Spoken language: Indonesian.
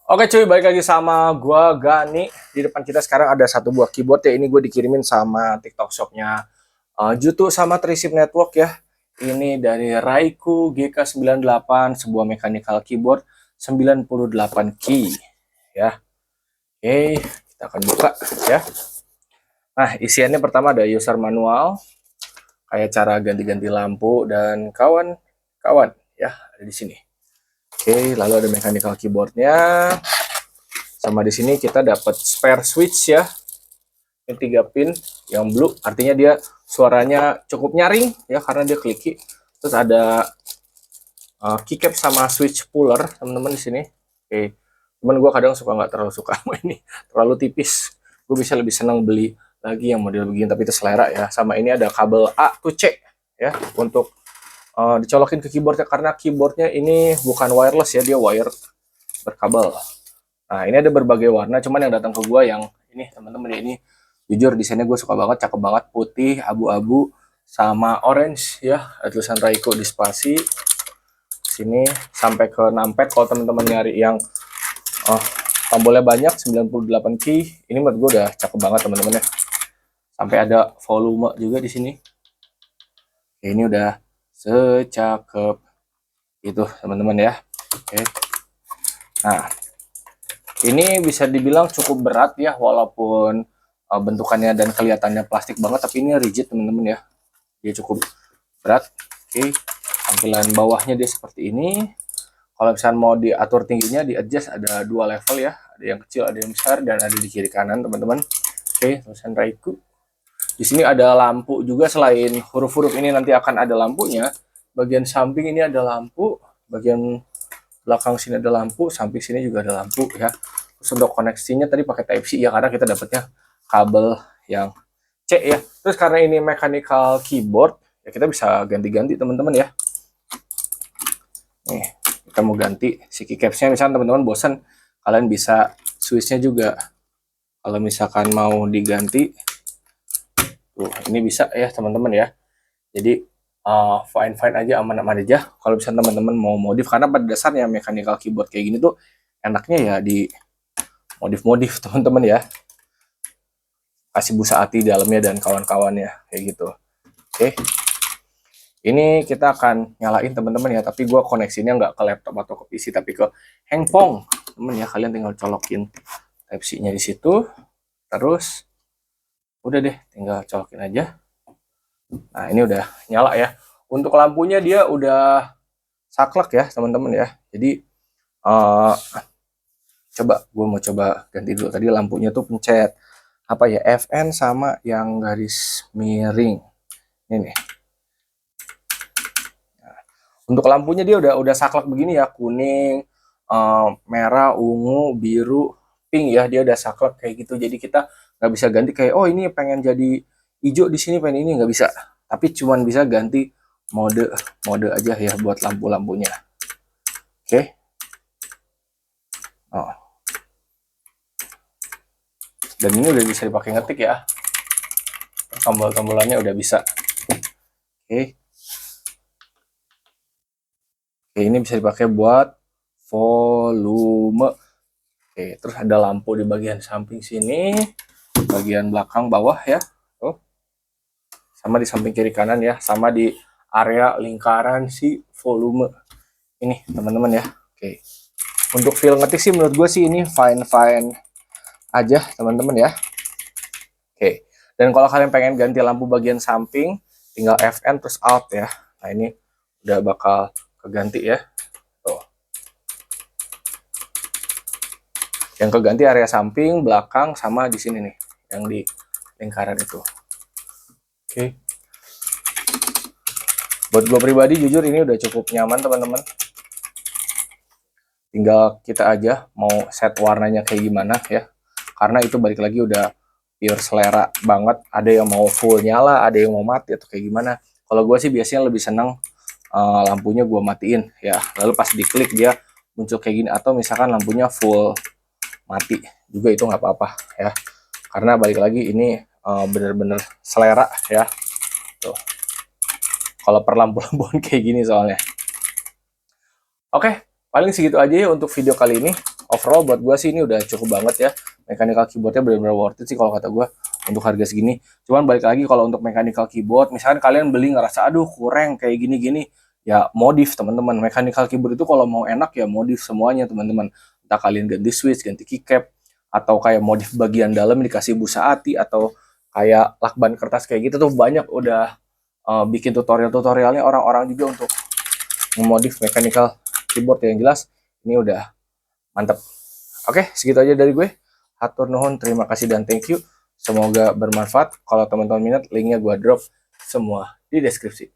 Oke cuy, balik lagi sama gua Gani. Di depan kita sekarang ada satu buah keyboard ya. Ini gue dikirimin sama TikTok Shopnya Jutu sama Trisip Network ya. Ini dari Raiku GK98, sebuah mechanical keyboard 98 key ya. Oke, kita akan buka ya. Nah, isiannya pertama ada user manual, kayak cara ganti-ganti lampu dan kawan-kawan ya, ada di sini. Oke, lalu ada mechanical keyboardnya. Sama di sini kita dapat spare switch ya. Ini 3 pin yang blue, artinya dia suaranya cukup nyaring ya karena dia clicky. Terus ada keycap sama switch puller teman-teman di sini. Oke. Cuman gue kadang suka nggak terlalu suka ini, terlalu tipis. Gue bisa lebih senang beli lagi yang model begini, tapi itu selera ya. Sama ini ada kabel A to C ya untuk dicolokin ke keyboardnya, karena keyboardnya ini bukan wireless ya, dia wire berkabel. Nah, ini ada berbagai warna, cuman yang datang ke gua yang ini teman-teman, ini jujur desainnya gue suka banget, cakep banget, putih, abu-abu, sama orange ya, ada tulisan Raiku di spasi sini sampai ke numpad. Kalau teman-teman nyari yang tombolnya banyak 98 key, ini menurut gue udah cakep banget teman-teman ya. Sampai ada volume juga di sini. Ini udah secakep itu teman-teman ya. Oke. Nah, ini bisa dibilang cukup berat ya, walaupun bentukannya dan kelihatannya plastik banget, tapi ini rigid teman-teman ya. Dia cukup berat. Oke, tampilan bawahnya dia seperti ini. Kalau misalnya mau diatur tingginya, di adjust ada 2 level ya. Ada yang kecil, ada yang besar, dan ada di kiri kanan teman-teman. Oke, tulisan Raiku. Di sini ada lampu juga, selain huruf-huruf ini nanti akan ada lampunya. Bagian samping ini ada lampu, bagian belakang sini ada lampu, samping sini juga ada lampu ya. Terus untuk koneksinya tadi pakai Type C ya, karena kita dapatnya kabel yang C ya. Terus karena ini mechanical keyboard ya, kita bisa ganti-ganti teman-teman ya. Nih, kita mau ganti si keycapsnya, misalnya teman-teman bosan, kalian bisa switchnya juga. Kalau misalkan mau diganti, tuh ini bisa ya teman-teman ya. Jadi fine-fine aja, aman-aman aja. Kalau misalnya teman-teman mau modif, karena pada dasarnya mechanical keyboard kayak gini tuh enaknya ya di modif-modif teman-teman ya. Kasih busa hati dalamnya dan kawan-kawannya kayak gitu. Oke. Ini kita akan nyalain teman-teman ya, tapi gue koneksinya nggak ke laptop atau ke PC, tapi ke handphone teman ya. Kalian tinggal colokin Type C-nya di situ, terus udah deh, tinggal colokin aja. Nah, ini udah nyala ya. Untuk lampunya dia udah saklek ya teman-teman ya. Jadi coba gue mau coba ganti dulu. Tadi lampunya tuh pencet apa ya, FN sama yang garis miring ini. Nah, untuk lampunya dia udah saklek begini ya, kuning, merah, ungu, biru, pink ya, dia udah saklek kayak gitu. Jadi kita nggak bisa ganti kayak, oh ini pengen jadi hijau di sini, pengen ini, nggak bisa. Tapi cuman bisa ganti mode aja ya buat lampu-lampunya. Oke. Oh. Dan ini udah bisa dipakai ngetik ya. Tombol-tombolannya udah bisa. Oke. Oke, ini bisa dipakai buat volume. Oke, terus ada lampu di bagian samping sini, bagian belakang bawah ya. Tuh. Sama di samping kiri kanan ya, sama di area lingkaran si volume ini teman-teman ya. Oke. Untuk feel ngetik sih menurut gue sih ini fine-fine aja teman-teman ya. Oke. Dan kalau kalian pengen ganti lampu bagian samping, tinggal FN terus Alt ya. Nah, ini udah bakal keganti ya. Tuh. Yang keganti area samping, belakang, sama di sini nih, yang di lingkaran itu. Oke. Buat gue pribadi jujur ini udah cukup nyaman teman-teman. Tinggal kita aja mau set warnanya kayak gimana ya. Karena itu balik lagi udah pure selera banget. Ada yang mau full nyala, ada yang mau mati atau kayak gimana. Kalau gue sih biasanya lebih seneng lampunya gue matiin ya. Lalu pas diklik dia muncul kayak gini, atau misalkan lampunya full mati juga itu nggak apa-apa ya. Karena balik lagi ini bener-bener selera ya. Tuh. Kalau per lampu-lampuan kayak gini soalnya. Oke, paling segitu aja ya untuk video kali ini. overall buat gue sih ini udah cukup banget ya. Mechanical keyboardnya benar-benar worth it sih kalau kata gue untuk harga segini. Cuman balik lagi kalau untuk mechanical keyboard, misalkan kalian beli ngerasa aduh kurang kayak gini-gini, ya modif teman-teman. Mechanical keyboard itu kalau mau enak ya modif semuanya teman-teman. Entah kalian ganti switch, ganti keycap, atau kayak modif bagian dalam dikasih busa ati, atau kayak lakban kertas kayak gitu tuh banyak udah bikin tutorial-tutorialnya orang-orang juga untuk memodif mechanical keyboard. Yang jelas ini udah mantep. Oke, segitu aja dari gue. Hatur nuhun, terima kasih dan thank you. Semoga bermanfaat. Kalau teman-teman minat, linknya gue drop semua di deskripsi.